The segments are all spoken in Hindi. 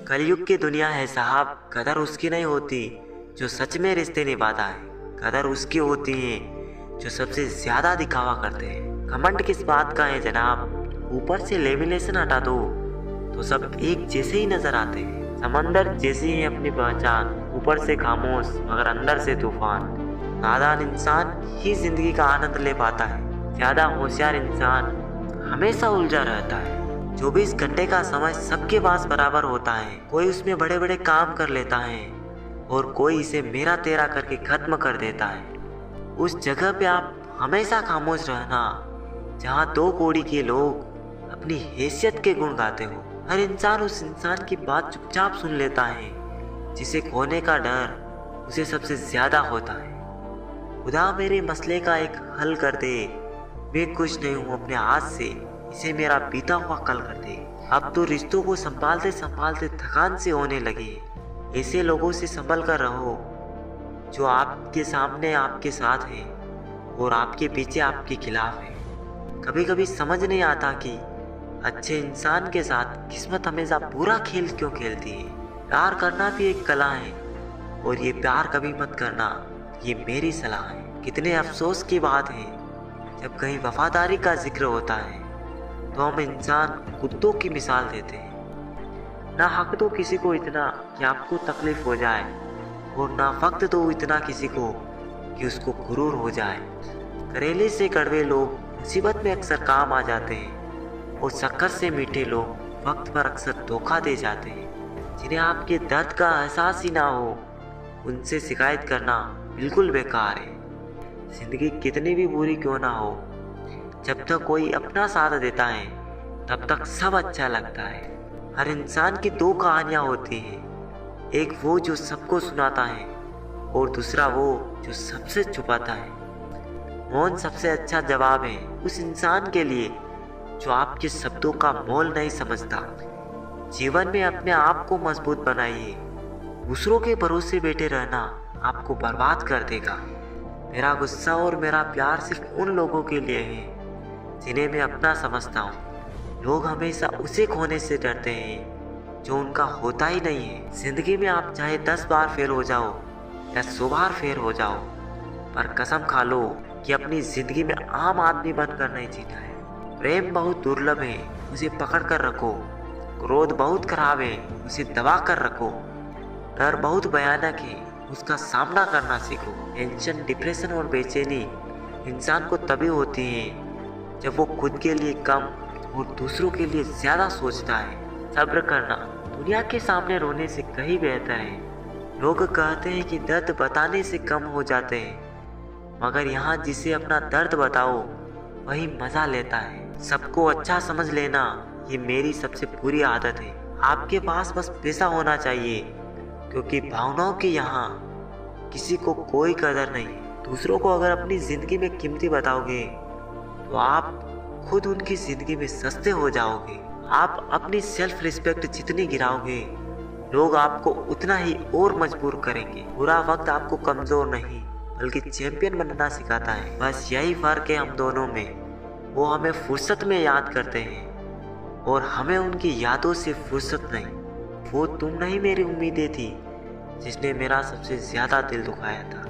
कलयुग की दुनिया है साहब, कदर उसकी नहीं होती जो सच में रिश्ते निभाता है। कदर उसकी होती है जो सबसे ज्यादा दिखावा करते हैं। घमंड किस बात का है जनाब, ऊपर से लेमिनेशन हटा दो तो सब एक जैसे ही नजर आते हैं। समंदर जैसी है अपनी पहचान, ऊपर से खामोश मगर अंदर से तूफान। नादान इंसान ही जिंदगी का आनंद ले पाता है, ज्यादा होशियार इंसान हमेशा उलझा रहता है। 24 घंटे का समय सबके पास बराबर होता है, कोई उसमें बड़े बड़े काम कर लेता है और कोई इसे मेरा तेरा करके खत्म कर देता है। उस जगह पे आप हमेशा खामोश रहना जहाँ 2 कौड़ी के लोग अपनी हैसियत के गुण गाते हो। हर इंसान उस इंसान की बात चुपचाप सुन लेता है जिसे खोने का डर उसे सबसे ज्यादा होता है। खुदा मेरे मसले का एक हल कर दे, मैं कुछ नहीं हूँ अपने हाथ से, इसे मेरा बीता हुआ कल कर दे। अब तो रिश्तों को संभालते संभालते थकान से होने लगे। ऐसे लोगों से संभल कर रहो जो आपके सामने आपके साथ है और आपके पीछे आपके खिलाफ है। कभी कभी समझ नहीं आता कि अच्छे इंसान के साथ किस्मत हमेशा बुरा खेल क्यों खेलती है। प्यार करना भी एक कला है और ये प्यार कभी मत करना, ये मेरी सलाह है। कितने अफसोस की बात है जब कहीं वफादारी का जिक्र होता है तो हम इंसान कुत्तों की मिसाल देते हैं। ना हक दो किसी को इतना कि आपको तकलीफ हो जाए और ना वक्त दो इतना किसी को कि उसको गुरूर हो जाए। करेले से कड़वे लोग मुसीबत में अक्सर काम आ जाते हैं और शक्कर से मीठे लोग वक्त पर अक्सर धोखा दे जाते हैं। जिन्हें आपके दर्द का एहसास ही ना हो उनसे शिकायत करना बिल्कुल बेकार है। जिंदगी कितनी भी बुरी क्यों ना हो, जब तक कोई अपना साथ देता है तब तक सब अच्छा लगता है। हर इंसान की 2 कहानियां होती हैं, एक वो जो सबको सुनाता है और दूसरा वो जो सबसे छुपाता है। मौन सबसे अच्छा जवाब है उस इंसान के लिए जो आपके शब्दों का मोल नहीं समझता। जीवन में अपने आप को मजबूत बनाइए, दूसरों के भरोसे बैठे रहना आपको बर्बाद कर देगा। मेरा गुस्सा और मेरा प्यार सिर्फ उन लोगों के लिए है जिन्हें मैं अपना समझता हूँ। लोग हमेशा उसे खोने से डरते हैं जो उनका होता ही नहीं है। जिंदगी में आप चाहे 10 बार फेल हो जाओ या 100 बार फेल हो जाओ, पर कसम खा लो कि अपनी जिंदगी में आम आदमी बनकर नहीं जीना है। प्रेम बहुत दुर्लभ है, उसे पकड़ कर रखो। क्रोध बहुत खराब है, उसे दबा कर रखो। डर बहुत भयानक है, उसका सामना करना सीखो। टेंशन, डिप्रेशन और बेचैनी इंसान को तभी होती है जब वो खुद के लिए कम और दूसरों के लिए ज्यादा सोचता है। सब्र करना दुनिया के सामने रोने से कहीं बेहतर है। लोग कहते हैं कि दर्द बताने से कम हो जाते हैं, मगर यहाँ जिसे अपना दर्द बताओ वही मजा लेता है। सबको अच्छा समझ लेना ये मेरी सबसे बुरी आदत है। आपके पास बस पैसा होना चाहिए, क्योंकि भावनाओं की यहाँ किसी को कोई कदर नहीं। दूसरों को अगर अपनी जिंदगी में कीमती बताओगे तो आप खुद उनकी जिंदगी में सस्ते हो जाओगे। आप अपनी सेल्फ रिस्पेक्ट जितनी गिराओगे लोग आपको उतना ही और मजबूर करेंगे। बुरा वक्त आपको कमजोर नहीं बल्कि चैंपियन बनना सिखाता है। बस यही फर्क है हम दोनों में। वो हमें फुर्सत में याद करते हैं और हमें उनकी यादों से फुर्सत नहीं। वो तुम नहीं मेरी उम्मीदें थी जिसने मेरा सबसे ज्यादा दिल दुखाया था।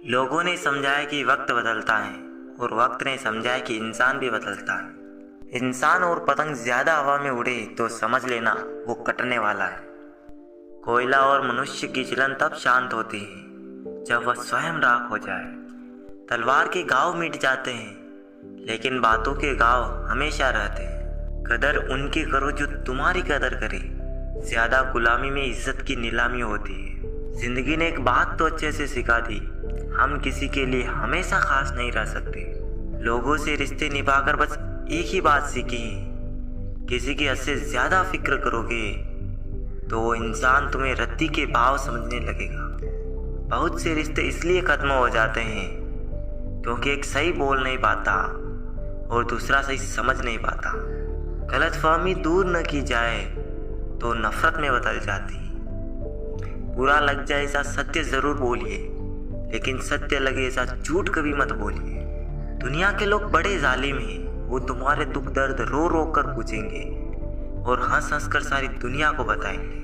लोगों ने समझाया कि वक्त बदलता है और वक्त ने समझाया कि इंसान भी बदलता है। इंसान और पतंग ज्यादा हवा में उड़े तो समझ लेना वो कटने वाला है। कोयला और मनुष्य की जलन तब शांत होती है जब वह स्वयं राख हो जाए। तलवार के घाव मिट जाते हैं लेकिन बातों के घाव हमेशा रहते हैं। कदर उनकी करो जो तुम्हारी कदर करे, ज्यादा गुलामी में इज्जत की नीलामी होती है। जिंदगी ने एक बात तो अच्छे से सिखा दी, हम किसी के लिए हमेशा खास नहीं रह सकते। लोगों से रिश्ते निभाकर बस एक ही बात सीखी है, किसी की हद से ज्यादा फिक्र करोगे तो वो इंसान तुम्हें रद्दी के भाव समझने लगेगा। बहुत से रिश्ते इसलिए खत्म हो जाते हैं क्योंकि एक सही बोल नहीं पाता और दूसरा सही समझ नहीं पाता। गलतफहमी दूर न की जाए तो नफरत में बदल जाती। बुरा लग जाए ऐसा सत्य जरूर बोलिए, लेकिन सत्य लगे ऐसा झूठ कभी मत बोलिए। दुनिया के लोग बड़े जालिम हैं, वो तुम्हारे दुख दर्द रो रो कर पूछेंगे और हंस हंस कर सारी दुनिया को बताएंगे।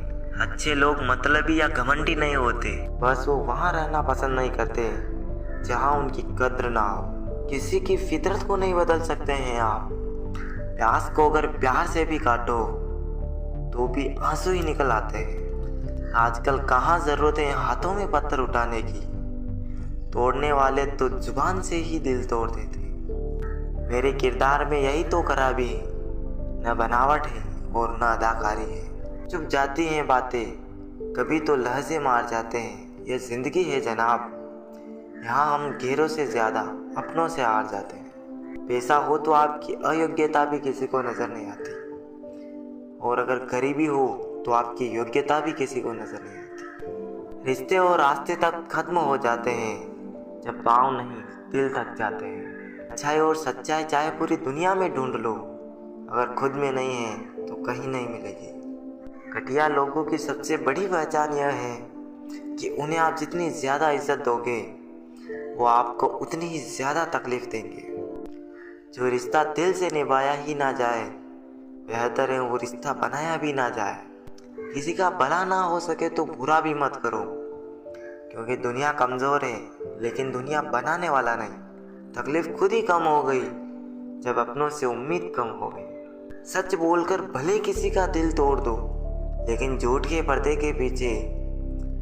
अच्छे लोग मतलबी या घमंडी नहीं होते, बस वो वहाँ रहना पसंद नहीं करते जहाँ उनकी कद्र ना हो। किसी की फितरत को नहीं बदल सकते हैं आप। प्यास को अगर प्यार से भी काटो तो भी आंसू ही निकल आते हैं। आजकल कहाँ जरूरत है हाथों में पत्थर उठाने की, तोड़ने वाले तो जुबान से ही दिल तोड़ देते। मेरे किरदार में यही तो खराबी है, न बनावट है और न अदाकारी है। चुप जाती हैं बातें, कभी तो लहजे मार जाते हैं। ये जिंदगी है जनाब, यहाँ हम घेरों से ज़्यादा अपनों से हार जाते हैं। पैसा हो तो आपकी अयोग्यता भी किसी को नज़र नहीं आती, और अगर गरीबी हो तो आपकी योग्यता भी किसी को नज़र नहीं आती। रिश्ते और रास्ते तक खत्म हो जाते हैं जब पाँव नहीं दिल थक जाते हैं। अच्छाई और सच्चाई चाहे पूरी दुनिया में ढूंढ लो, अगर खुद में नहीं है तो कहीं नहीं मिलेगी। घटिया लोगों की सबसे बड़ी पहचान यह है कि उन्हें आप जितनी ज़्यादा इज्जत दोगे वो आपको उतनी ही ज़्यादा तकलीफ़ देंगे। जो रिश्ता दिल से निभाया ही ना जाए, बेहतर है वो रिश्ता बनाया भी ना जाए। किसी का भला ना हो सके तो बुरा भी मत करो, क्योंकि दुनिया कमज़ोर है लेकिन दुनिया बनाने वाला नहीं। तकलीफ़ खुद ही कम हो गई जब अपनों से उम्मीद कम हो गई। सच बोलकर भले किसी का दिल तोड़ दो, लेकिन झूठ के पर्दे के पीछे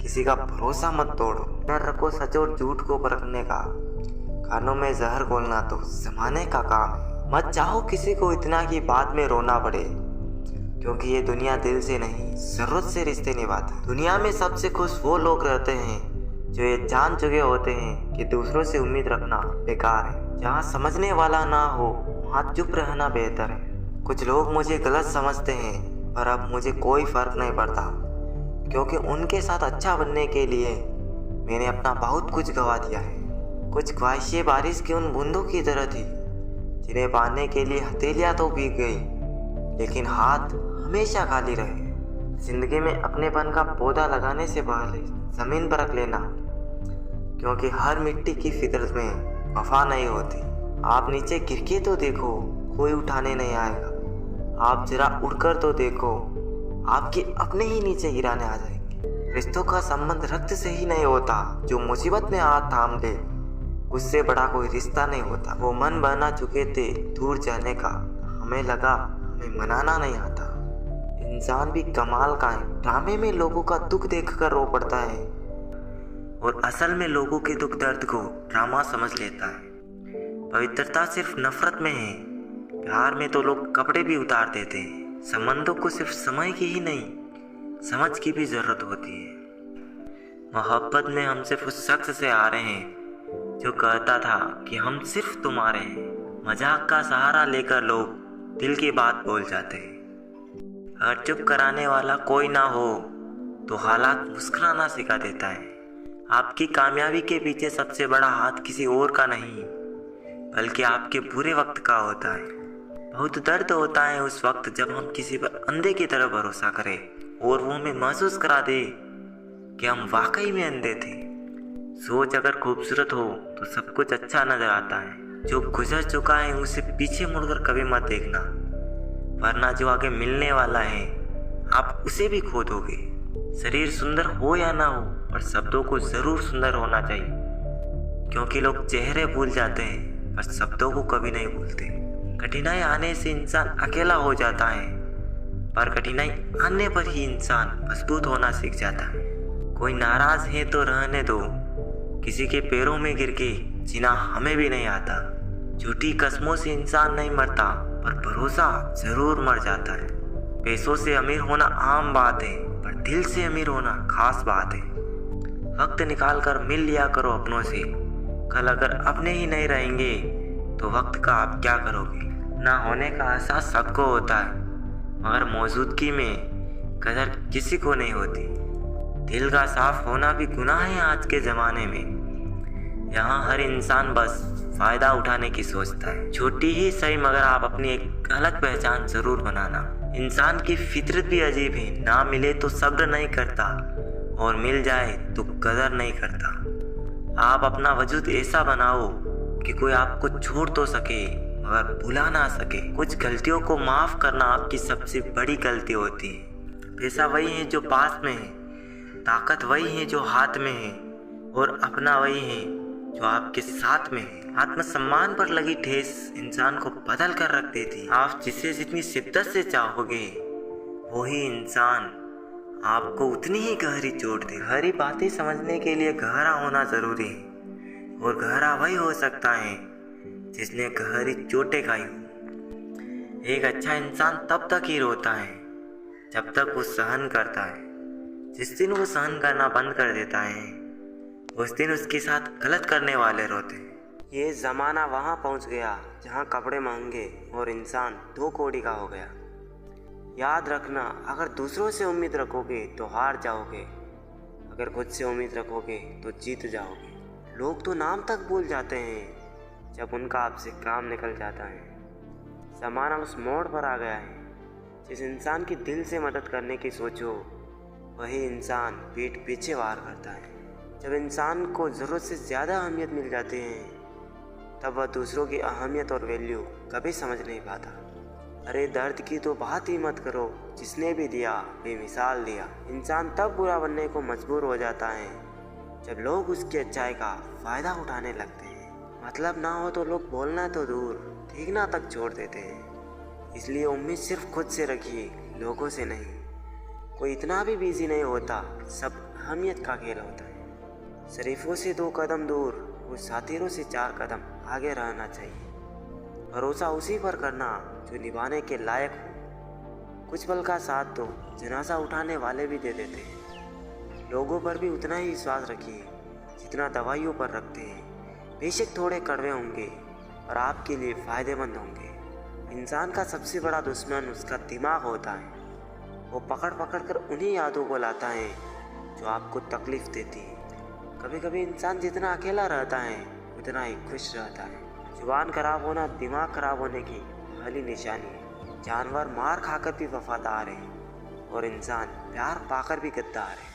किसी का भरोसा मत तोड़ो। डर रखो सच और झूठ को परखने का, कानों में जहर घोलना तो जमाने का काम है। मत चाहो किसी को इतना कि बाद में रोना पड़े, क्योंकि ये दुनिया दिल से नहीं जरूरत से रिश्ते निभाती। दुनिया में सबसे खुश वो लोग रहते हैं जो ये जान चुके होते हैं कि दूसरों से उम्मीद रखना बेकार है। जहाँ समझने वाला ना हो वहाँ चुप रहना बेहतर है। कुछ लोग मुझे गलत समझते हैं, पर अब मुझे कोई फर्क नहीं पड़ता, क्योंकि उनके साथ अच्छा बनने के लिए मैंने अपना बहुत कुछ गवा दिया है। कुछ ख्वाहिशें बारिश की उन बूंदों की तरह थी जिन्हें पाने के लिए हथेलियाँ तो भीग गई, लेकिन हाथ हमेशा खाली रहे। जिंदगी में अपनेपन का पौधा लगाने से पहले ज़मीन पर रख लेना, क्योंकि हर मिट्टी की फितरत में वफा नहीं होती। आप नीचे गिर के तो देखो, कोई उठाने नहीं आएगा। आप जरा उड़कर तो देखो, आपके अपने ही नीचे गिराने आ जाएंगे। रिश्तों का संबंध रक्त से ही नहीं होता, जो मुसीबत में हाथ थाम ले उससे बड़ा कोई रिश्ता नहीं होता। वो मन बना चुके थे दूर जाने का, हमें लगा हमें मनाना नहीं आता। इंसान भी कमाल का है, ड्रामे में लोगों का दुख देखकर रो पड़ता है और असल में लोगों के दुख दर्द को ड्रामा समझ लेता है। पवित्रता सिर्फ नफरत में है, प्यार में तो लोग कपड़े भी उतार देते हैं। संबंधों को सिर्फ समय की ही नहीं समझ की भी जरूरत होती है। मोहब्बत में हम सिर्फ उस शख्स से आ रहे हैं जो कहता था कि हम सिर्फ तुम्हारे हैं। मजाक का सहारा लेकर लोग दिल की बात बोल जाते हैं। अगर चुप कराने वाला कोई ना हो तो हालात मुस्कुराना सिखा देता है। आपकी कामयाबी के पीछे सबसे बड़ा हाथ किसी और का नहीं, बल्कि आपके बुरे वक्त का होता है। बहुत दर्द होता है उस वक्त जब हम किसी पर अंधे की तरह भरोसा करें और वो हमें महसूस करा दे कि हम वाकई में अंधे थे। सोच अगर खूबसूरत हो तो सब कुछ अच्छा नजर आता है। जो गुजर चुका है उसे पीछे मुड़कर कभी मत देखना, वरना जो आगे मिलने वाला है आप उसे भी खो दोगे। शरीर सुंदर हो या ना हो, पर शब्दों को जरूर सुंदर होना चाहिए, क्योंकि लोग चेहरे भूल जाते हैं पर शब्दों को कभी नहीं भूलते। कठिनाई आने से इंसान अकेला हो जाता है, पर कठिनाई आने पर ही इंसान मजबूत होना सीख जाता है। कोई नाराज है तो रहने दो, किसी के पैरों में गिर के जीना हमें भी नहीं आता। झूठी कस्मों से इंसान नहीं मरता, पर भरोसा जरूर मर जाता है। पैसों से अमीर होना आम बात है, पर दिल से अमीर होना खास बात है। वक्त निकाल कर मिल लिया करो अपनों से। कल अगर अपने ही नहीं रहेंगे तो वक्त का आप क्या करोगे। ना होने का एहसास सबको होता है, मगर मौजूदगी में कदर किसी को नहीं होती। दिल का साफ होना भी गुनाह है आज के ज़माने में। यहाँ हर इंसान बस फ़ायदा उठाने की सोचता है। छोटी ही सही, मगर आप अपनी एक अलग पहचान ज़रूर बनाना। इंसान की फितरत भी अजीब है, ना मिले तो सब्र नहीं करता और मिल जाए तो कदर नहीं करता। आप अपना वजूद ऐसा बनाओ कि कोई आपको छोड़ तो सके मगर भुला ना सके। कुछ गलतियों को माफ़ करना आपकी सबसे बड़ी गलती होती है। पैसा वही है जो पास में है, ताकत वही है जो हाथ में है, और अपना वही है जो आपके साथ में है। आत्मसम्मान पर लगी ठेस इंसान को बदल कर रख देती। आप जिसे जितनी शिद्दत से चाहोगे वही इंसान आपको उतनी ही गहरी चोट दे। गहरी बातें समझने के लिए गहरा होना जरूरी है, और गहरा वही हो सकता है जिसने गहरी चोटें खाई हो। एक अच्छा इंसान तब तक ही रोता है जब तक वो सहन करता है। जिस दिन वो सहन करना बंद कर देता है उस दिन उसके साथ गलत करने वाले रोते हैं। ये ज़माना वहाँ पहुँच गया जहाँ कपड़े महंगे और इंसान 2 कौड़ी का हो गया। याद रखना, अगर दूसरों से उम्मीद रखोगे तो हार जाओगे, अगर खुद से उम्मीद रखोगे तो जीत जाओगे। लोग तो नाम तक भूल जाते हैं जब उनका आपसे काम निकल जाता है। ज़माना उस मोड़ पर आ गया है, जिस इंसान की दिल से मदद करने की सोचो वही इंसान पीठ पीछे वार करता है। जब इंसान को ज़रूरत से ज़्यादा अहमियत मिल जाती है तब वह दूसरों की अहमियत और वैल्यू कभी समझ नहीं पाता। अरे दर्द की तो बात ही मत करो, जिसने भी दिया बेमिसाल दिया। इंसान तब बुरा बनने को मजबूर हो जाता है जब लोग उसकी अच्छाई का फ़ायदा उठाने लगते हैं। मतलब ना हो तो लोग बोलना तो दूर, देखना तक छोड़ देते हैं। इसलिए उम्मीद सिर्फ खुद से रखिए, लोगों से नहीं। कोई इतना भी बिजी नहीं होता, सब अहमियत का खेल होता है। शरीफों से 2 कदम दूर और साथीरों से 4 कदम आगे रहना चाहिए। भरोसा उसी पर करना जो निभाने के लायक हो। कुछ पल का साथ तो जनाजा उठाने वाले भी दे देते हैं। लोगों पर भी उतना ही विश्वास रखिए जितना दवाइयों पर रखते हैं। बेशक थोड़े कड़वे होंगे और आपके लिए फ़ायदेमंद होंगे। इंसान का सबसे बड़ा दुश्मन उसका दिमाग होता है। वो पकड़ पकड़ कर उन्हीं यादों को लाता है जो आपको तकलीफ़ देती है। कभी कभी इंसान जितना अकेला रहता है उतना ही खुश रहता है। जुबान खराब होना दिमाग खराब होने की पहली निशानी है। जानवर मार खाकर भी वफादार है और इंसान प्यार पाकर भी गद्दार है।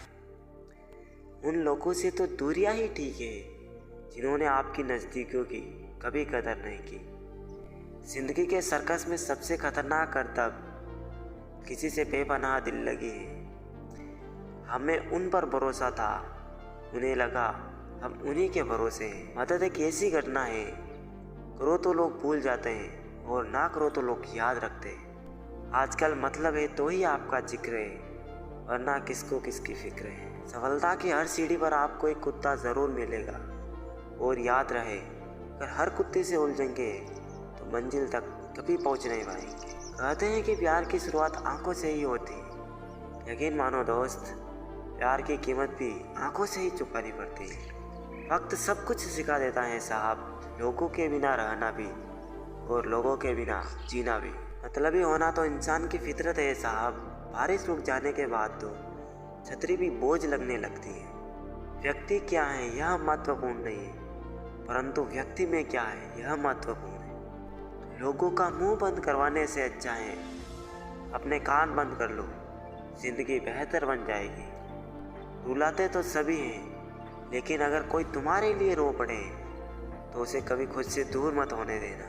उन लोगों से तो दूरियां ही ठीक है जिन्होंने आपकी नज़दीकियों की कभी कदर नहीं की। जिंदगी के सर्कस में सबसे खतरनाक करतब किसी से बेपनाह दिल लगी है। हमें उन पर भरोसा था, उन्हें लगा हम उन्हीं के भरोसे हैं। मदद एक ऐसी घटना है, करो तो लोग भूल जाते हैं और ना करो तो लोग याद रखते हैं। आजकल मतलब है तो ही आपका जिक्र है, वरना किसको किसकी फिक्र है। सफलता की हर सीढ़ी पर आपको एक कुत्ता ज़रूर मिलेगा, और याद रहे अगर हर कुत्ते से उलझेंगे तो मंजिल तक कभी पहुंच नहीं पाएंगे। कहते हैं कि प्यार की शुरुआत आंखों से ही होती है। यकीन मानो दोस्त, प्यार की कीमत भी आंखों से ही चुकानी पड़ती है। वक्त सब कुछ सिखा देता है साहब, लोगों के बिना रहना भी और लोगों के बिना जीना भी। मतलबी होना तो इंसान की फितरत है साहब। बारिश रुक जाने के बाद तो छतरी भी बोझ लगने लगती है। व्यक्ति क्या है यह महत्वपूर्ण नहीं है, परंतु व्यक्ति में क्या है यह महत्वपूर्ण है। लोगों का मुंह बंद करवाने से अच्छा है अपने कान बंद कर लो, जिंदगी बेहतर बन जाएगी। रुलाते तो सभी हैं, लेकिन अगर कोई तुम्हारे लिए रो पड़े तो उसे कभी खुद से दूर मत होने देना।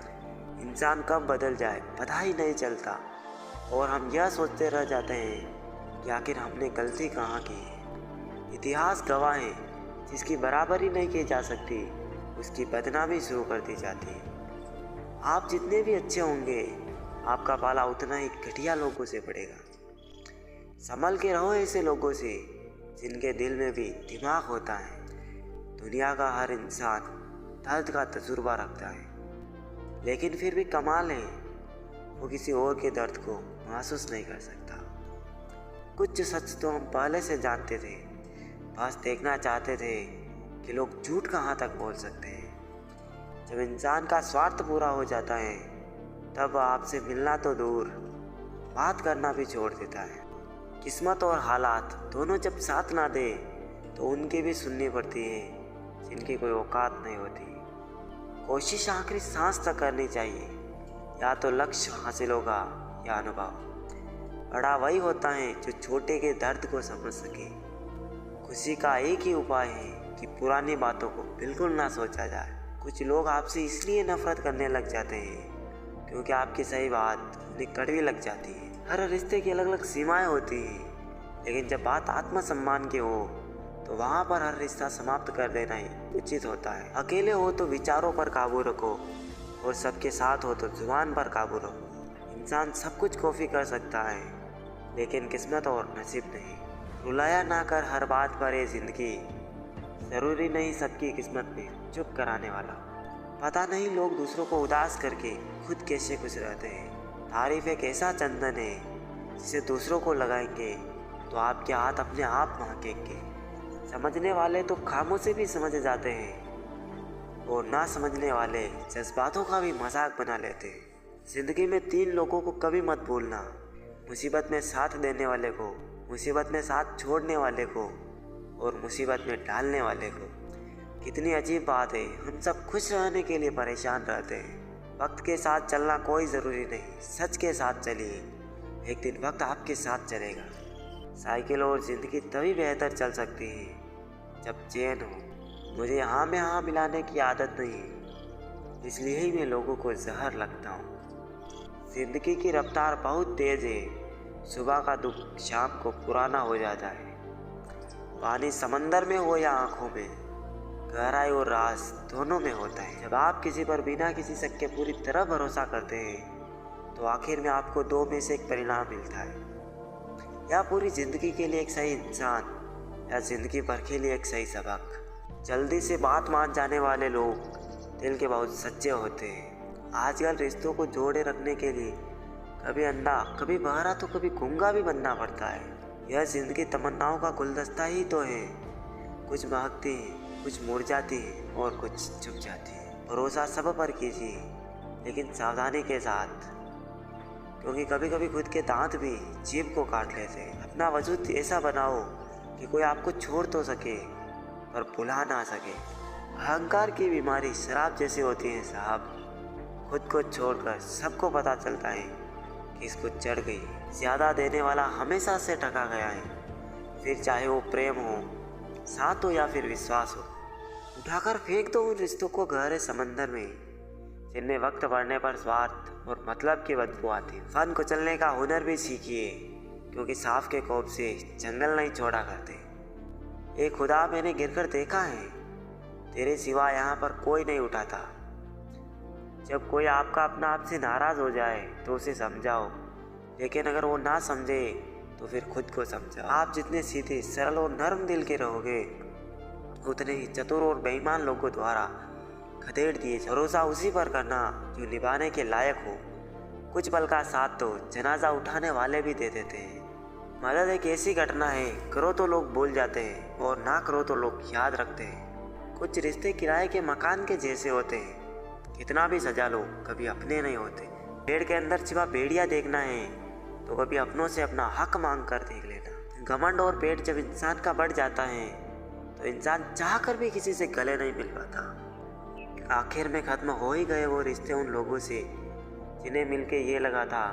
इंसान कब बदल जाए पता ही नहीं चलता, और हम यह सोचते रह जाते हैं कि आखिर हमने गलती कहाँ की है। इतिहास गवाह है, जिसकी बराबरी नहीं की जा सकती उसकी बदनामी शुरू कर दी जाती है। आप जितने भी अच्छे होंगे आपका पाला उतना ही घटिया लोगों से पड़ेगा। संभल के रहो ऐसे लोगों से जिनके दिल में भी दिमाग होता है। दुनिया का हर इंसान दर्द का तजुर्बा रखता है, लेकिन फिर भी कमाल है वो किसी और के दर्द को महसूस नहीं कर सकता। कुछ सच तो हम पहले से जानते थे, बस देखना चाहते थे कि लोग झूठ कहाँ तक बोल सकते हैं। जब इंसान का स्वार्थ पूरा हो जाता है तब आपसे मिलना तो दूर, बात करना भी छोड़ देता है। किस्मत और हालात दोनों जब साथ ना दे तो उनकी भी सुननी पड़ती है जिनकी कोई औकात नहीं होती। कोशिश आखिरी सांस तक करनी चाहिए, या तो लक्ष्य हासिल होगा या अनुभव। बड़ा वही होता है जो छोटे के दर्द को समझ सके। खुशी का एक ही उपाय है कि पुरानी बातों को बिल्कुल ना सोचा जाए। कुछ लोग आपसे इसलिए नफरत करने लग जाते हैं क्योंकि आपकी सही बात उन्हें कड़वी लग जाती है। हर रिश्ते की अलग अलग सीमाएं होती हैं, लेकिन जब बात आत्मसम्मान की हो तो वहाँ पर हर रिश्ता समाप्त कर देना ही उचित होता है। अकेले हो तो विचारों पर काबू रखो और सबके साथ हो तो जुबान पर काबू रखो। इंसान सब कुछ कॉपी कर सकता है लेकिन किस्मत और नसीब नहीं। रुलाया ना कर हर बात पर ये जिंदगी, ज़रूरी नहीं सबकी किस्मत में चुप कराने वाला। पता नहीं लोग दूसरों को उदास करके खुद कैसे खुश रहते हैं। तारीफ एक ऐसा चंदन है जिसे दूसरों को लगाएंगे तो आपके हाथ अपने आप महकेंगे। समझने वाले तो खामोशी भी समझ जाते हैं और ना समझने वाले जज्बातों का भी मजाक बना लेते हैं। जिंदगी में 3 लोगों को कभी मत भूलना, मुसीबत में साथ देने वाले को, मुसीबत में साथ छोड़ने वाले को और मुसीबत में डालने वाले को। कितनी अजीब बात है, हम सब खुश रहने के लिए परेशान रहते हैं। वक्त के साथ चलना कोई ज़रूरी नहीं, सच के साथ चलिए, एक दिन वक्त आपके साथ चलेगा। साइकिल और ज़िंदगी तभी बेहतर चल सकती है जब चैन हो। मुझे हाँ में हाँ मिलाने की आदत नहीं है, इसलिए ही मैं लोगों को जहर लगता हूँ। ज़िंदगी की रफ्तार बहुत तेज़ है, सुबह का दुख शाम को पुराना हो जाता है। पानी समंदर में हो या आँखों में, गहराई और राज दोनों में होता है। जब आप किसी पर बिना किसी शक के पूरी तरह भरोसा करते हैं तो आखिर में आपको 2 में से एक परिणाम मिलता है, या पूरी ज़िंदगी के लिए एक सही इंसान या ज़िंदगी भर के लिए एक सही सबक। जल्दी से बात मान जाने वाले लोग दिल के बहुत सच्चे होते हैं। आजकल रिश्तों को जोड़े रखने के लिए कभी अंधा कभी बहरा तो कभी गूंगा भी बनना पड़ता है। यह ज़िंदगी तमन्नाओं का गुलदस्ता ही तो है, कुछ महकती है, कुछ मुरझाती है और कुछ छुप जाती है। भरोसा सब पर कीजिए लेकिन सावधानी के साथ, क्योंकि कभी कभी खुद के दांत भी जीभ को काट लेते हैं। अपना वजूद ऐसा बनाओ कि कोई आपको छोड़ तो सके पर भुला ना सके। अहंकार की बीमारी शराब जैसी होती है साहब, खुद को छोड़कर सबको पता चलता है कि इसको चढ़ गई। ज़्यादा देने वाला हमेशा से ठगा गया है, फिर चाहे वो प्रेम हो, साथ हो या फिर विश्वास हो। उठाकर फेंक दो उन रिश्तों को गहरे समंदर में जिनमें वक्त बढ़ने पर स्वार्थ और मतलब की बदबू आती। फन को चलने का हुनर भी सीखिए, क्योंकि सांप के कोप से जंगल नहीं छोड़ा करते। एक खुदा मैंने गिरकर देखा है, तेरे सिवा यहाँ पर कोई नहीं उठाता। जब कोई आपका अपना आपसे नाराज़ हो जाए तो उसे समझाओ, लेकिन अगर वो ना समझे तो फिर खुद को समझाओ। आप जितने सीधे सरल और नर्म दिल के रहोगे उतने ही चतुर और बेईमान लोगों द्वारा खदेड़ दिए। भरोसा उसी पर करना जो निभाने के लायक हो। कुछ पल का साथ तो जनाजा उठाने वाले भी दे देते हैं। मदद एक ऐसी घटना है, करो तो लोग भूल जाते हैं और ना करो तो लोग याद रखते हैं। कुछ रिश्ते किराए के मकान के जैसे होते हैं, कितना भी सजा लो कभी अपने नहीं होते। पेड़ के अंदर छिपा भेड़िया देखना है तो कभी अपनों से अपना हक मांग कर देख लेना। घमंड और पेट जब इंसान का बढ़ जाता है तो इंसान चाह कर भी किसी से गले नहीं मिल पाता। आखिर में ख़त्म हो ही गए वो रिश्ते उन लोगों से जिन्हें मिलके ये लगा था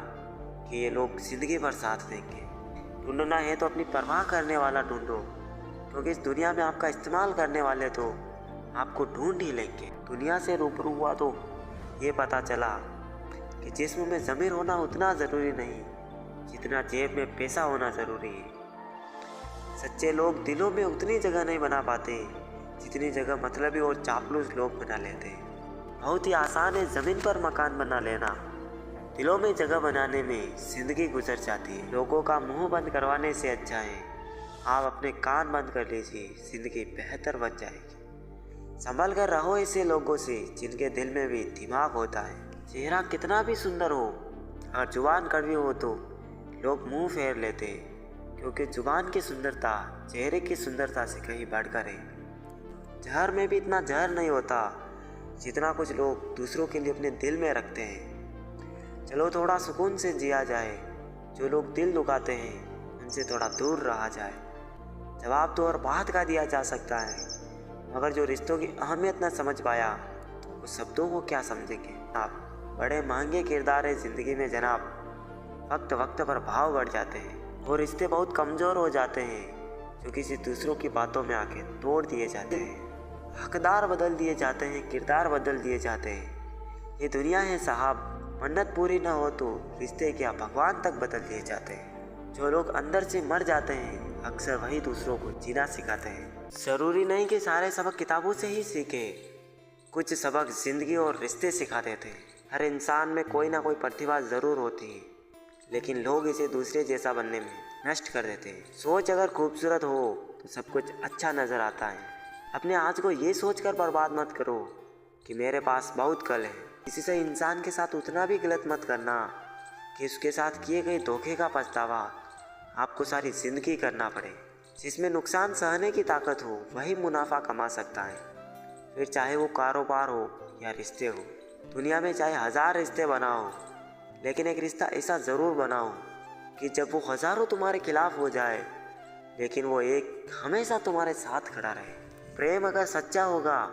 कि ये लोग ज़िंदगी भर साथ देंगे। ढूंढना है तो अपनी परवाह करने वाला ढूंढो, क्योंकि इस दुनिया में आपका इस्तेमाल करने वाले तो आपको ढूंढ ही लेंगे। दुनिया से रूबरू हुआ तो ये पता चला कि जिस्म में ज़मीर होना उतना ज़रूरी नहीं जितना जेब में पैसा होना ज़रूरी है। सच्चे लोग दिलों में उतनी जगह नहीं बना पाते जितनी जगह मतलबी और चापलूस लोग बना लेते हैं। बहुत ही आसान है ज़मीन पर मकान बना लेना, दिलों में जगह बनाने में ज़िंदगी गुजर जाती है। लोगों का मुंह बंद करवाने से अच्छा है आप अपने कान बंद कर लीजिए, ज़िंदगी बेहतर बन जाएगी। संभल कर रहो ऐसे लोगों से जिनके दिल में भी दिमाग होता है। चेहरा कितना भी सुंदर हो और जुबान कड़वी हो तो लोग मुंह फेर लेते हैं, क्योंकि जुबान की सुंदरता चेहरे की सुंदरता से कहीं बढ़कर है। जहर में भी इतना जहर नहीं होता जितना कुछ लोग दूसरों के लिए अपने दिल में रखते हैं। चलो थोड़ा सुकून से जिया जाए, जो लोग दिल दुखाते हैं उनसे थोड़ा दूर रहा जाए। जवाब तो और बात का दिया जा सकता है, मगर जो रिश्तों की अहमियत न समझ पाया वो शब्दों को क्या समझेंगे। आप बड़े महंगे किरदार है ज़िंदगी में जनाब, वक्त वक्त पर भाव बढ़ जाते हैं और रिश्ते बहुत कमज़ोर हो जाते हैं जो किसी दूसरों की बातों में आके तोड़ दिए जाते हैं। हकदार बदल दिए जाते हैं, किरदार बदल दिए जाते हैं। ये दुनिया है साहब, मन्नत पूरी ना हो तो रिश्ते क्या भगवान तक बदल दिए जाते हैं। जो लोग अंदर से मर जाते हैं अक्सर वही दूसरों को जीना सिखाते हैं। ज़रूरी नहीं कि सारे सबक किताबों से ही सीखे, कुछ सबक ज़िंदगी और रिश्ते सिखा देते हैं। हर इंसान में कोई ना कोई प्रतिभा ज़रूर होती है, लेकिन लोग इसे दूसरे जैसा बनने में नष्ट कर देते हैं। सोच अगर खूबसूरत हो तो सब कुछ अच्छा नज़र आता है। अपने आज को ये सोचकर बर्बाद मत करो कि मेरे पास बहुत कल है। किसी से इंसान के साथ उतना भी गलत मत करना कि उसके साथ किए गए धोखे का पछतावा आपको सारी ज़िंदगी करना पड़े। जिसमें नुकसान सहने की ताकत हो वही मुनाफा कमा सकता है, फिर चाहे वो कारोबार हो या रिश्ते हो। दुनिया में चाहे 1000 रिश्ते बनाओ, लेकिन एक रिश्ता ऐसा ज़रूर बनाओ कि जब वो हज़ारों तुम्हारे खिलाफ हो जाए, लेकिन वो एक हमेशा तुम्हारे साथ खड़ा रहे। प्रेम अगर सच्चा होगा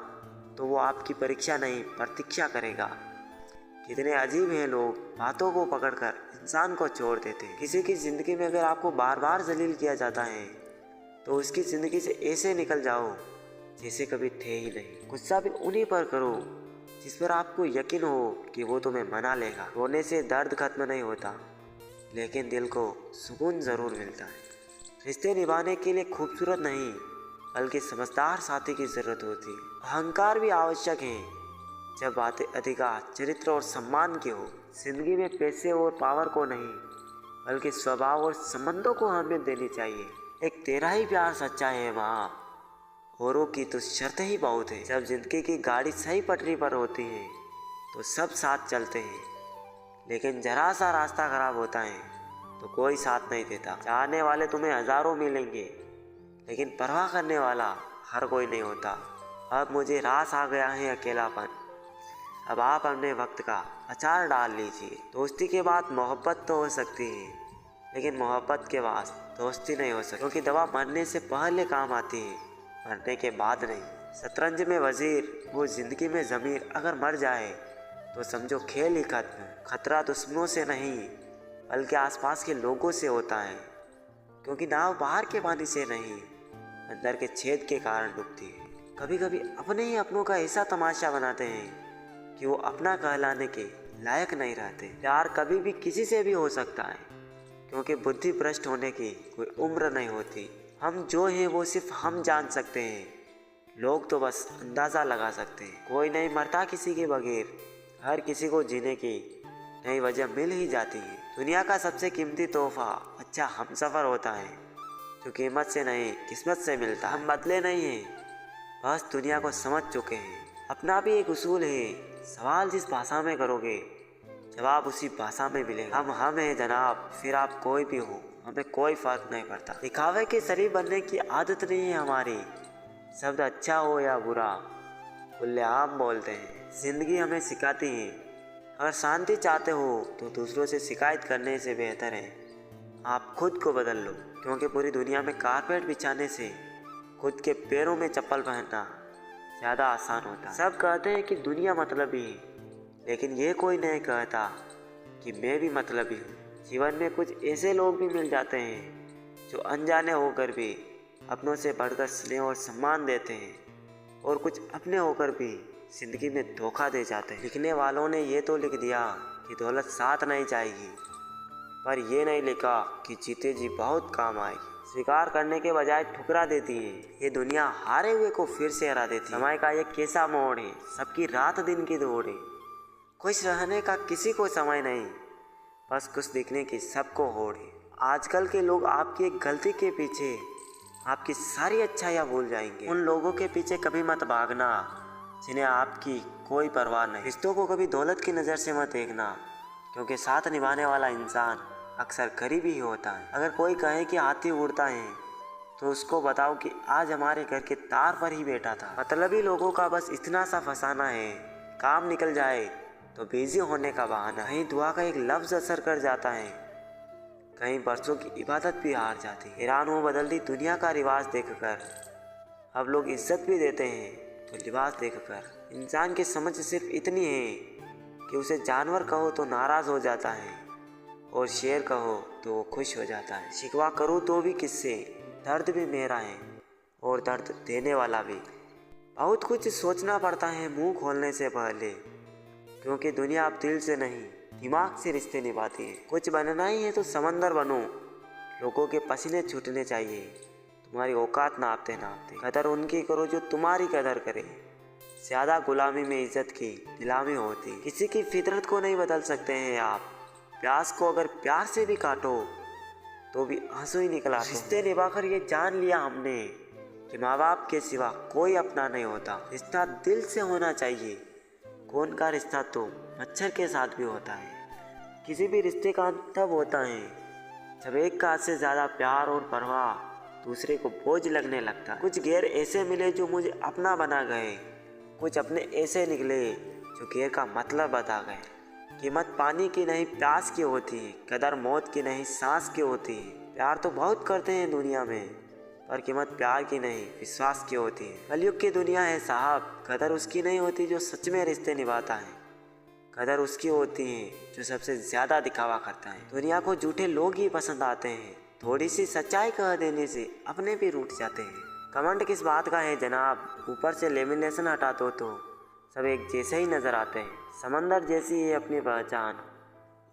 तो वो आपकी परीक्षा नहीं प्रतीक्षा करेगा। कितने अजीब हैं लोग, बातों को पकड़कर इंसान को छोड़ देते हैं। किसी की ज़िंदगी में अगर आपको बार बार जलील किया जाता है तो उसकी ज़िंदगी से ऐसे निकल जाओ जैसे कभी थे ही नहीं। गुस्सा भी उन्हीं पर करो जिस पर आपको यकीन हो कि वो तुम्हें मना लेगा। रोने से दर्द खत्म नहीं होता, लेकिन दिल को सुकून ज़रूर मिलता है। रिश्ते निभाने के लिए खूबसूरत नहीं बल्कि समझदार साथी की ज़रूरत होती है। अहंकार भी आवश्यक है जब बातें अधिकार, चरित्र और सम्मान की हो। जिंदगी में पैसे और पावर को नहीं बल्कि स्वभाव और संबंधों को अहमियत देनी चाहिए। एक तेरा ही प्यार सच्चा है माँ, औरों की तो शर्तें ही बहुत है। जब जिंदगी की गाड़ी सही पटरी पर होती है तो सब साथ चलते हैं, लेकिन जरा सा रास्ता खराब होता है तो कोई साथ नहीं देता। चाहने वाले तुम्हें हज़ारों मिलेंगे, लेकिन परवाह करने वाला हर कोई नहीं होता। अब मुझे रास आ गया है अकेलापन, अब आप अपने वक्त का अचार डाल लीजिए। दोस्ती के बाद मोहब्बत तो हो सकती है, लेकिन मोहब्बत के बाद दोस्ती नहीं हो सकती, क्योंकि दवा मरने से पहले काम आती है, मरने के बाद नहीं। शतरंज में वजीर वो जिंदगी में ज़मीर अगर मर जाए तो समझो खेल ही खत्म। खतरा दुश्मनों से नहीं बल्कि आसपास के लोगों से होता है, क्योंकि नाव बाहर के पानी से नहीं अंदर के छेद के कारण डूबती है। कभी कभी अपने ही अपनों का ऐसा तमाशा बनाते हैं कि वो अपना कहलाने के लायक नहीं रहते। प्यार कभी भी किसी से भी हो सकता है, क्योंकि बुद्धि भ्रष्ट होने की कोई उम्र नहीं होती। हम जो हैं वो सिर्फ हम जान सकते हैं, लोग तो बस अंदाज़ा लगा सकते हैं। कोई नहीं मरता किसी के बगैर, हर किसी को जीने की नई वजह मिल ही जाती है। दुनिया का सबसे कीमती तोहफा अच्छा हमसफ़र होता है, जो कीमत से नहीं किस्मत से मिलता। हम बदले नहीं हैं, बस दुनिया को समझ चुके हैं। अपना भी एक उसूल है, सवाल जिस भाषा में करोगे जवाब उसी भाषा में मिलेगा। हम हैं जनाब, फिर आप कोई भी हो, हमें कोई फ़र्क नहीं पड़ता। दिखावे के शरीफ बनने की आदत नहीं है हमारी, शब्द अच्छा हो या बुरा खुलेआम बोलते हैं। ज़िंदगी हमें सिखाती है, अगर शांति चाहते हो तो दूसरों से शिकायत करने से बेहतर है आप खुद को बदल लो, क्योंकि पूरी दुनिया में कारपेट बिछाने से खुद के पैरों में चप्पल पहनना ज़्यादा आसान होता है। सब कहते हैं कि दुनिया मतलबी है, लेकिन ये कोई नहीं कहता कि मैं भी मतलबी हूँ। जीवन में कुछ ऐसे लोग भी मिल जाते हैं जो अनजाने होकर भी अपनों से बढ़कर स्नेह और सम्मान देते हैं, और कुछ अपने होकर भी ज़िंदगी में धोखा दे जाते हैं। लिखने वालों ने ये तो लिख दिया कि दौलत साथ नहीं जाएगी, पर ये नहीं लिखा कि जीते जी बहुत काम आएगी। स्वीकार करने के बजाय ठुकरा देती है, ये दुनिया हारे हुए को फिर से हरा देती है। समय का ये कैसा मोड़ है, सबकी रात दिन की दौड़ है। खुश रहने का किसी को समय नहीं, बस खुश दिखने की सबको होड़ है। आजकल के लोग आपकी एक गलती के पीछे आपकी सारी अच्छाइयाँ भूल जाएंगे। उन लोगों के पीछे कभी मत भागना जिन्हें आपकी कोई परवाह नहीं। रिश्तों को कभी दौलत की नज़र से मत देखना, क्योंकि साथ निभाने वाला इंसान अक्सर गरीब ही होता है। अगर कोई कहे कि हाथी उड़ता है तो उसको बताओ कि आज हमारे घर के तार पर ही बैठा था। मतलबी लोगों का बस इतना सा फसाना है, काम निकल जाए तो बिजी होने का बहाना। कहीं दुआ का एक लफ्ज़ असर कर जाता है, कहीं बरसों की इबादत भी हार जाती है। हैरान हो बदलती दुनिया का रिवाज देखकर अब लोग इज्जत भी देते हैं तो लिबास देखकर। इंसान की समझ सिर्फ इतनी है कि उसे जानवर कहो तो नाराज़ हो जाता है, और शेर कहो तो वो खुश हो जाता है। शिकवा करूँ तो भी किससे, दर्द भी मेरा है और दर्द देने वाला भी। बहुत कुछ सोचना पड़ता है मुंह खोलने से पहले, क्योंकि दुनिया अब दिल से नहीं दिमाग से रिश्ते निभाती है। कुछ बनना ही है तो समंदर बनो, लोगों के पसीने छूटने चाहिए तुम्हारी औकात नापते नापते। कदर उनकी करो जो तुम्हारी कदर करे। ज़्यादा गुलामी में इज्जत की नीलामी होती। किसी की फितरत को नहीं बदल सकते हैं आप। प्यास को अगर प्यार से भी काटो तो भी आंसू ही निकल आते। रिश्ते निभाकर ये जान लिया हमने कि माँ बाप के सिवा कोई अपना नहीं होता। रिश्ता दिल से होना चाहिए। खून का रिश्ता तो मच्छर के साथ भी होता है। किसी भी रिश्ते का अंत तब होता है जब एक का से ज़्यादा प्यार और परवाह दूसरे को बोझ लगने लगता है। कुछ गैर ऐसे मिले जो मुझे अपना बना गए, कुछ अपने ऐसे निकले जो गैर का मतलब बता गए। कीमत पानी की नहीं प्यास की होती है, कदर मौत की नहीं सांस की होती है। प्यार तो बहुत करते हैं दुनिया में, पर कीमत प्यार की नहीं विश्वास की होती है। कलयुग की दुनिया है साहब, कदर उसकी नहीं होती जो सच में रिश्ते निभाता है। कदर उसकी होती है जो सबसे ज़्यादा दिखावा करता है। दुनिया को झूठे लोग ही पसंद आते हैं, थोड़ी सी सच्चाई कह देने से अपने भी रूठ जाते हैं। कमेंट किस बात का है जनाब, ऊपर से लेमिनेशन हटा दो तो सब एक जैसे ही नज़र आते हैं। समंदर जैसी है अपनी पहचान,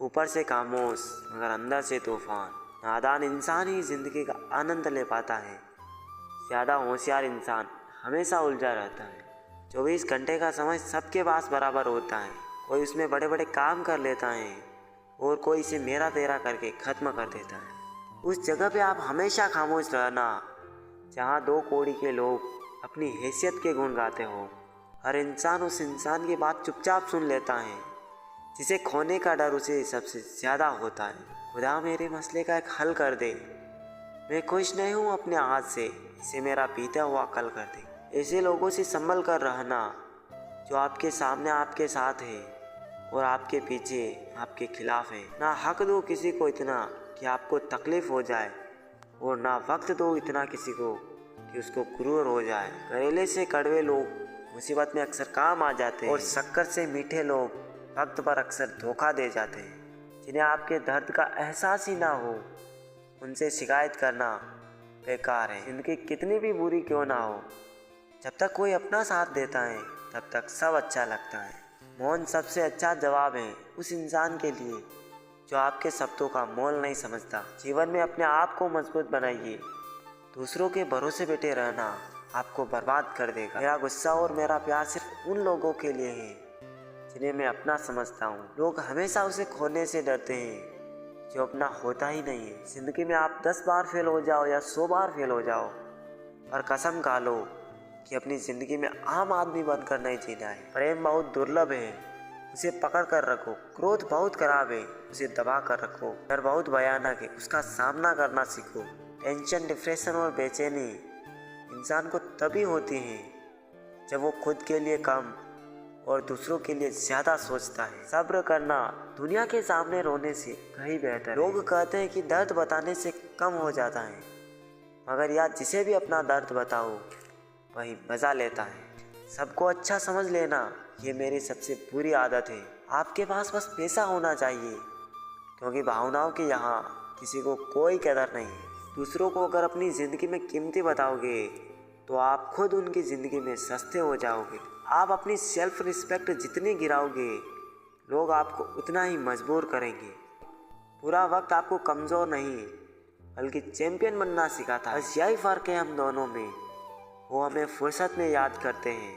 ऊपर से खामोश मगर अंदर से तूफान। नादान इंसान ही ज़िंदगी का आनंद ले पाता है, ज़्यादा होशियार इंसान हमेशा उलझा रहता है। 24 घंटे का समय सबके पास बराबर होता है, कोई उसमें बड़े बड़े काम कर लेता है और कोई इसे मेरा तेरा करके ख़त्म कर देता है। उस जगह पे आप हमेशा खामोश रहना जहाँ 2 कौड़ी के लोग अपनी हैसियत के गुण गाते हो। हर इंसान उस इंसान की बात चुपचाप सुन लेता है जिसे खोने का डर उसे सबसे ज़्यादा होता है। खुदा मेरे मसले का एक हल कर दे, मैं खुश नहीं हूँ अपने हाथ से, इसे मेरा बीता हुआ कल कर दे। ऐसे लोगों से संभल कर रहना जो आपके सामने आपके साथ है और आपके पीछे आपके खिलाफ है। ना हक दो किसी को इतना कि आपको तकलीफ़ हो जाए और ना वक्त दो इतना किसी को कि उसको गुरूर हो जाए। करेले से कड़वे लोग मुसीबत में अक्सर काम आ जाते हैं और शक्कर से मीठे लोग वक्त पर अक्सर धोखा दे जाते हैं। जिन्हें आपके दर्द का एहसास ही ना हो उनसे शिकायत करना बेकार है। जिंदगी कितनी भी बुरी क्यों ना हो, जब तक कोई अपना साथ देता है तब तक सब अच्छा लगता है। मौन सबसे अच्छा जवाब है उस इंसान के लिए जो आपके शब्दों का मोल नहीं समझता। जीवन में अपने आप को मजबूत बनाइए, दूसरों के भरोसे बैठे रहना आपको बर्बाद कर देगा। मेरा गुस्सा और मेरा प्यार सिर्फ उन लोगों के लिए है जिन्हें मैं अपना समझता हूँ। लोग हमेशा उसे खोने से डरते हैं जो अपना होता ही नहीं है। जिंदगी में आप 10 बार फेल हो जाओ या 100 बार फेल हो जाओ, पर कसम खा लो कि अपनी ज़िंदगी में आम आदमी बनकर नहीं जीना है। प्रेम बहुत दुर्लभ है, उसे पकड़ कर रखो। क्रोध बहुत खराब है, उसे दबा कर रखो। डर बहुत भयानक है, उसका सामना करना सीखो। टेंशन, डिप्रेशन और बेचैनी इंसान को तभी होती है जब वो खुद के लिए कम और दूसरों के लिए ज़्यादा सोचता है। सब्र करना दुनिया के सामने रोने से कहीं बेहतर है। लोग कहते हैं कि दर्द बताने से कम हो जाता है, मगर यार जिसे भी अपना दर्द बताओ वही मज़ा लेता है। सबको अच्छा समझ लेना ये मेरी सबसे बुरी आदत है। आपके पास बस पैसा होना चाहिए, क्योंकि भावनाओं के यहाँ किसी को कोई कदर नहीं है। दूसरों को अगर अपनी ज़िंदगी में कीमती बताओगे तो आप खुद उनकी ज़िंदगी में सस्ते हो जाओगे। आप अपनी सेल्फ रिस्पेक्ट जितनी गिराओगे लोग आपको उतना ही मजबूर करेंगे। पूरा वक्त आपको कमज़ोर नहीं बल्कि चैंपियन बनना सिखाता है। बस यही फ़र्क है हम दोनों में, वो हमें फुर्सत में याद करते हैं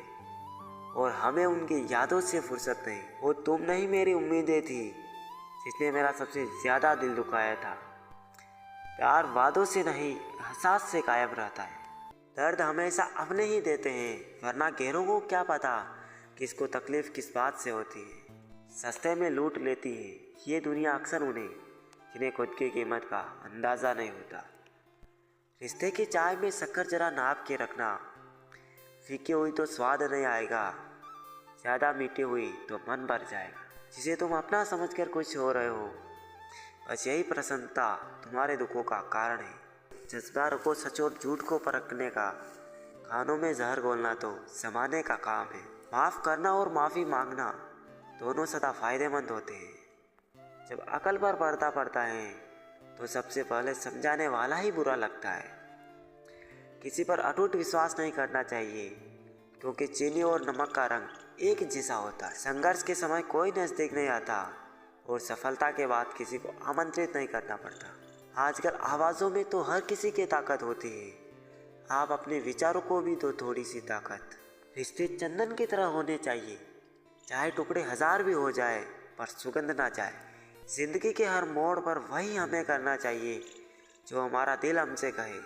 और हमें उनकी यादों से फुर्सत नहीं। वो तुम नहीं मेरी उम्मीदें थी जिसने मेरा सबसे ज़्यादा दिल दुखाया था। प्यार वादों से नहीं एहसास से कायम रहता है। दर्द हमेशा अपने ही देते हैं, वरना गैरों को क्या पता किसको तकलीफ़ किस बात से होती है। सस्ते में लूट लेती है ये दुनिया अक्सर उन्हें जिन्हें खुद की कीमत का अंदाज़ा नहीं होता। रिश्ते की चाय में शक्कर जरा नाप के रखना, फीकी हुई तो स्वाद नहीं आएगा, ज़्यादा मीठी हुई तो मन भर जाएगा। जिसे तुम अपना समझकर खुश हो रहे हो बस यही प्रसन्नता तुम्हारे दुखों का कारण है। जज्बा रखो सच और झूठ को परखने का, खानों में जहर घोलना तो ज़माने का काम है। माफ़ करना और माफ़ी मांगना दोनों सदा फ़ायदेमंद होते हैं। जब अकल पर पर्दा पड़ता है तो सबसे पहले समझाने वाला ही बुरा लगता है। किसी पर अटूट विश्वास नहीं करना चाहिए, क्योंकि चीनी और नमक का रंग एक जैसा होता है। संघर्ष के समय कोई नज़दीक नहीं आता और सफलता के बाद किसी को आमंत्रित नहीं करना पड़ता। आजकल आवाज़ों में तो हर किसी की ताकत होती है। आप अपने विचारों को भी दो थोड़ी सी ताकत। रिश्ते चंदन की तरह होने चाहिए, चाहे टुकड़े 1000 भी हो जाए पर सुगंध ना जाए। जिंदगी के हर मोड़ पर वही हमें करना चाहिए जो हमारा दिल हमसे कहे,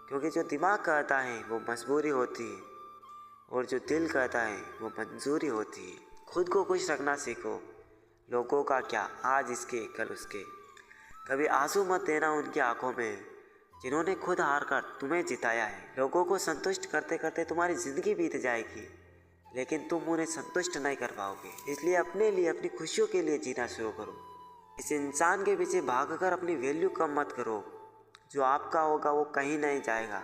क्योंकि जो दिमाग कहता है वो मजबूरी होती है और जो दिल कहता है वो मंजूरी होती है। खुद को खुश रखना सीखो, लोगों का क्या, आज इसके कल उसके। कभी आंसू मत देना उनकी आंखों में जिन्होंने खुद हार कर तुम्हें जिताया है। लोगों को संतुष्ट करते करते तुम्हारी ज़िंदगी बीत जाएगी, लेकिन तुम उन्हें संतुष्ट नहीं कर पाओगे। इसलिए अपने लिए, अपनी खुशियों के लिए जीना शुरू करो। इस इंसान के पीछे भागकर अपनी वैल्यू कम मत करो। जो आपका होगा वो कहीं नहीं जाएगा।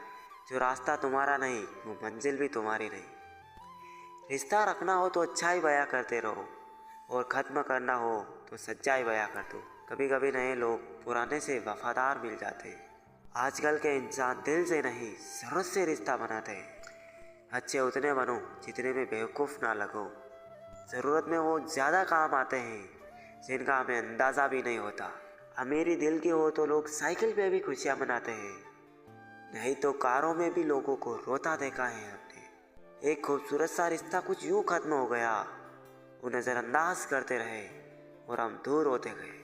जो रास्ता तुम्हारा नहीं वो मंजिल भी तुम्हारी नहीं। रिश्ता रखना हो तो अच्छाई बयां करते रहो और ख़त्म करना हो तो सच्चाई बयां कर दो। कभी कभी नए लोग पुराने से वफादार मिल जाते हैं। आजकल के इंसान दिल से नहीं, ज़रूरत से रिश्ता बनाते हैं। अच्छे उतने बनो जितने में बेवकूफ़ ना लगो। ज़रूरत में वो ज़्यादा काम आते हैं जिनका हमें अंदाज़ा भी नहीं होता। अमीरी दिल की हो तो लोग साइकिल पे भी खुशियाँ मनाते हैं, नहीं तो कारों में भी लोगों को रोता देखा है हमने। एक खूबसूरत सा रिश्ता कुछ यूँ ख़त्म हो गया, वो नज़रअंदाज करते रहे और हम दूर होते गए।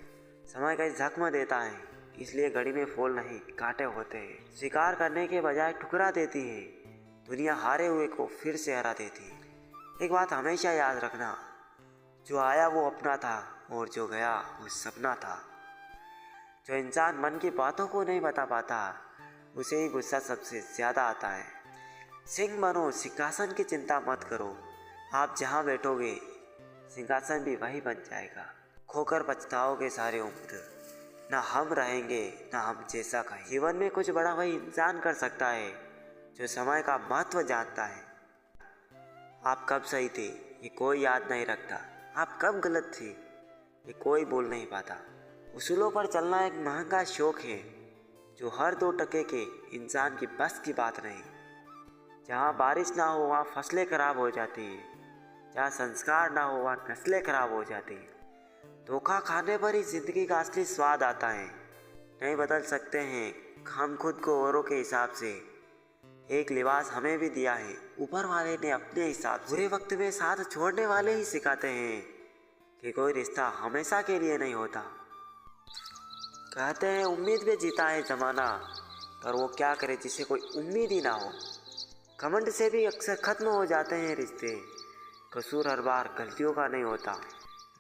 समय कई जख्म देता है, इसलिए घड़ी में फूल नहीं कांटे होते हैं। स्वीकार करने के बजाय ठुकरा देती है, दुनिया हारे हुए को फिर से हरा देती है। एक बात हमेशा याद रखना, जो आया वो अपना था और जो गया वो सपना था। जो इंसान मन की बातों को नहीं बता पाता उसे ही गुस्सा सबसे ज़्यादा आता है। सिंह बनो, सिंहासन की चिंता मत करो। आप जहाँ बैठोगे सिंहासन भी वही बन जाएगा। खोकर पछताओगे सारी उम्र, ना हम रहेंगे ना हम जैसा कहें। जीवन में कुछ बड़ा वही इंसान कर सकता है जो समय का महत्व जानता है। आप कब सही थे ये कोई याद नहीं रखता, आप कब गलत थे ये कोई बोल नहीं पाता। उसूलों पर चलना एक महंगा शौक है जो हर 2 टके के इंसान की बस की बात नहीं। जहाँ बारिश ना हो वहाँ फसलें खराब हो जाती हैं, जहाँ संस्कार ना हो वहाँ नस्लें खराब हो जाती हैं। धोखा खाने पर ही जिंदगी का असली स्वाद आता है। नहीं बदल सकते हैं हम खुद को औरों के हिसाब से। एक लिबास हमें भी दिया है ऊपर वाले ने अपने हिसाब से। बुरे वक्त में साथ छोड़ने वाले ही सिखाते हैं कि कोई रिश्ता हमेशा के लिए नहीं होता। कहते हैं उम्मीद में जीता है ज़माना, पर वो क्या करे जिसे कोई उम्मीद ही ना हो। घमंड से भी अक्सर ख़त्म हो जाते हैं रिश्ते। कसूर हर बार गलतियों का नहीं होता।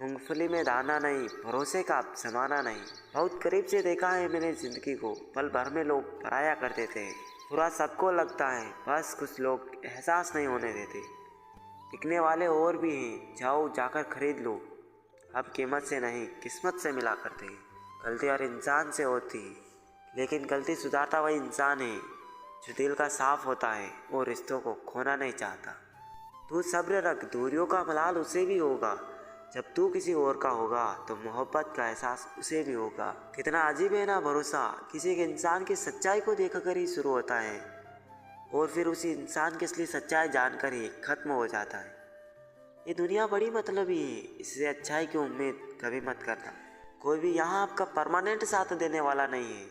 मूंगफली में दाना नहीं, भरोसे का ज़माना नहीं। बहुत करीब से देखा है मैंने ज़िंदगी को, पल भर में लोग पराया कर देते हैं। बुरा सबको लगता है, बस कुछ लोग एहसास नहीं होने देते। बिकने वाले और भी हैं, जाओ जाकर खरीद लो। अब कीमत से नहीं किस्मत से मिला करते हैं। गलती हर इंसान से होती है, लेकिन गलती सुधारता वही इंसान है जो दिल का साफ होता है और रिश्तों को खोना नहीं चाहता। तू सब्र रख, दूरियों का मलाल उसे भी होगा। जब तू किसी और का होगा तो मोहब्बत का एहसास उसे भी होगा। कितना अजीब है ना, भरोसा किसी के इंसान की सच्चाई को देखकर ही शुरू होता है और फिर उसी इंसान की असली सच्चाई जानकर ही ख़त्म हो जाता है। ये दुनिया बड़ी मतलबी है, इससे अच्छाई की उम्मीद कभी मत करना। कोई भी यहाँ आपका परमानेंट साथ देने वाला नहीं है।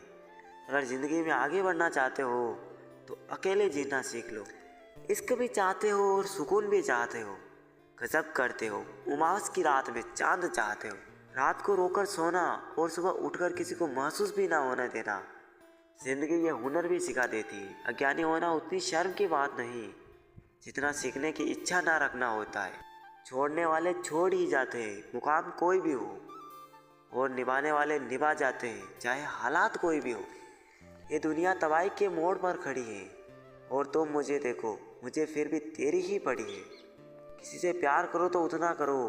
अगर ज़िंदगी में आगे बढ़ना चाहते हो तो अकेले जीना सीख लो। इश्क भी चाहते हो और सुकून भी चाहते हो, गजब करते हो। उमास की रात में चांद चाहते हो। रात को रोकर सोना और सुबह उठकर किसी को महसूस भी ना होने देना। जिंदगी ये हुनर भी सिखा देती है। अज्ञानी होना उतनी शर्म की बात नहीं जितना सीखने की इच्छा ना रखना होता है। छोड़ने वाले छोड़ ही जाते हैं, मुकाम कोई भी हो, और निभाने वाले निभा जाते हैं, चाहे हालात कोई भी हो। ये दुनिया तबाही के मोड़ पर खड़ी है और तुम मुझे देखो, मुझे फिर भी तेरी ही पड़ी है। किसी से प्यार करो तो उतना करो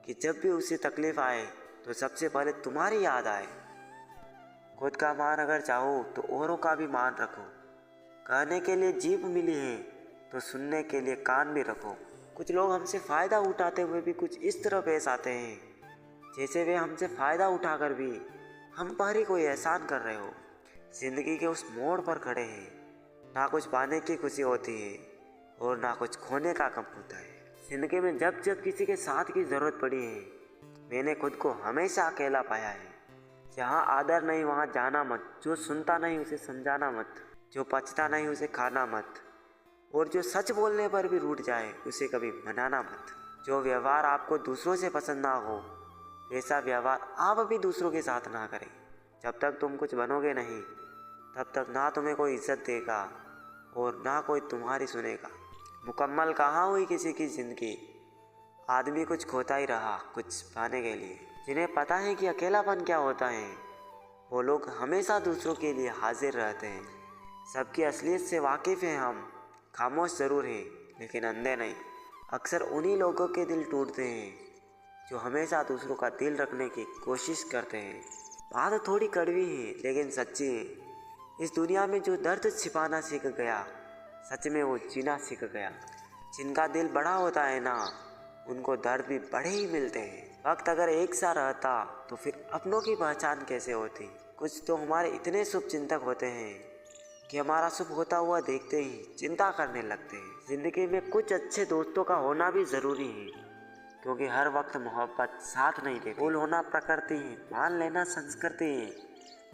कि जब भी उसे तकलीफ आए तो सबसे पहले तुम्हारी याद आए। खुद का मान अगर चाहो तो औरों का भी मान रखो। कहने के लिए जीभ मिली है तो सुनने के लिए कान भी रखो। कुछ लोग हमसे फ़ायदा उठाते हुए भी कुछ इस तरह पेश आते हैं जैसे वे हमसे फ़ायदा उठाकर भी हम पर ही कोई एहसान कर रहे हो। ज़िंदगी के उस मोड़ पर खड़े हैं, ना कुछ पाने की खुशी होती है और ना कुछ खोने का गम होता है। ज़िंदगी में जब जब किसी के साथ की ज़रूरत पड़ी है, मैंने खुद को हमेशा अकेला पाया है। जहाँ आदर नहीं वहाँ जाना मत, जो सुनता नहीं उसे समझाना मत, जो पचता नहीं उसे खाना मत, और जो सच बोलने पर भी रूठ जाए उसे कभी मनाना मत। जो व्यवहार आपको दूसरों से पसंद ना हो वैसा व्यवहार आप भी दूसरों के साथ ना करें। जब तक तुम कुछ बनोगे नहीं तब तक ना तुम्हें कोई इज्जत देगा और ना कोई तुम्हारी सुनेगा। मुकम्मल कहाँ हुई किसी की ज़िंदगी, आदमी कुछ खोता ही रहा कुछ पाने के लिए। जिन्हें पता है कि अकेलापन क्या होता है वो लोग हमेशा दूसरों के लिए हाजिर रहते हैं। सबकी असलियत से वाकिफ़ हैं हम, खामोश ज़रूर हैं लेकिन अंधे नहीं। अक्सर उन्हीं लोगों के दिल टूटते हैं जो हमेशा दूसरों का दिल रखने की कोशिश करते हैं। बात थोड़ी कड़वी है लेकिन सच्ची है। इस दुनिया में जो दर्द छिपाना सीख गया सच में वो जीना सीख गया। जिनका दिल बड़ा होता है ना उनको दर्द भी बड़े ही मिलते हैं। वक्त अगर एक सा रहता तो फिर अपनों की पहचान कैसे होती। कुछ तो हमारे इतने शुभ चिंतक होते हैं कि हमारा शुभ होता हुआ देखते ही चिंता करने लगते हैं। ज़िंदगी में कुछ अच्छे दोस्तों का होना भी ज़रूरी है क्योंकि हर वक्त मोहब्बत साथ नहीं देती। भूल होना प्रकृति है, मान लेना संस्कृति है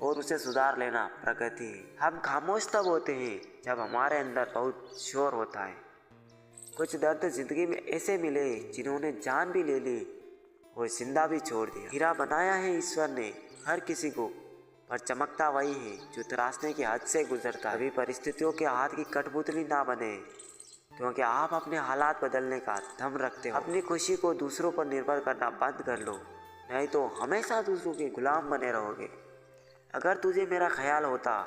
और उसे सुधार लेना प्रगति है। हम खामोश तब होते हैं जब हमारे अंदर बहुत शोर होता है। कुछ दर्द जिंदगी में ऐसे मिले जिन्होंने जान भी ले ली और जिंदा भी छोड़ दिया। हीरा बनाया है ईश्वर ने हर किसी को, पर चमकता वही है जो तराशने की हद से गुजरता। अभी परिस्थितियों के हाथ की कठपुतली ना बने क्योंकि आप अपने हालात बदलने का दम रखते हो। अपनी खुशी को दूसरों पर निर्भर करना बंद कर लो, नहीं तो हमेशा दूसरों के गुलाम बने रहोगे। अगर तुझे मेरा ख्याल होता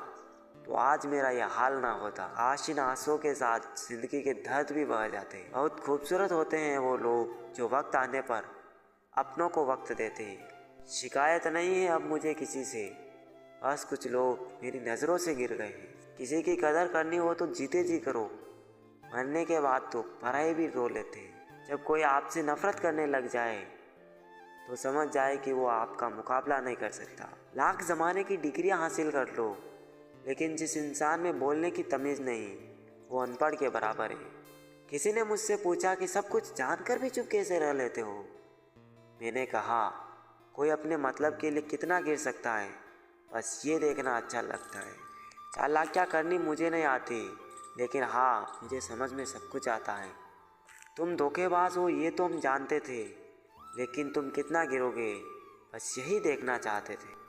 तो आज मेरा यह हाल ना होता। आज इन आंसुओं के साथ जिंदगी के दर्द भी बह जाते। बहुत खूबसूरत होते हैं वो लोग जो वक्त आने पर अपनों को वक्त देते हैं। शिकायत नहीं है अब मुझे किसी से, बस कुछ लोग मेरी नज़रों से गिर गए हैं। किसी की कदर करनी हो तो जीते जी करो, मरने के बाद तो पराये भी रो लेते हैं। जब कोई आपसे नफरत करने लग जाए तो समझ जाए कि वो आपका मुकाबला नहीं कर सकता। लाख ज़माने की डिग्रियां हासिल कर लो लेकिन जिस इंसान में बोलने की तमीज़ नहीं वो अनपढ़ के बराबर है। किसी ने मुझसे पूछा कि सब कुछ जानकर भी चुप कैसे रह लेते हो। मैंने कहा कोई अपने मतलब के लिए कितना गिर सकता है, बस ये देखना अच्छा लगता है। चालाकियाँ करनी मुझे नहीं आती लेकिन हाँ मुझे समझ में सब कुछ आता है। तुम धोखेबाज हो ये तो हम जानते थे लेकिन तुम कितना गिरोगे बस यही देखना चाहते थे।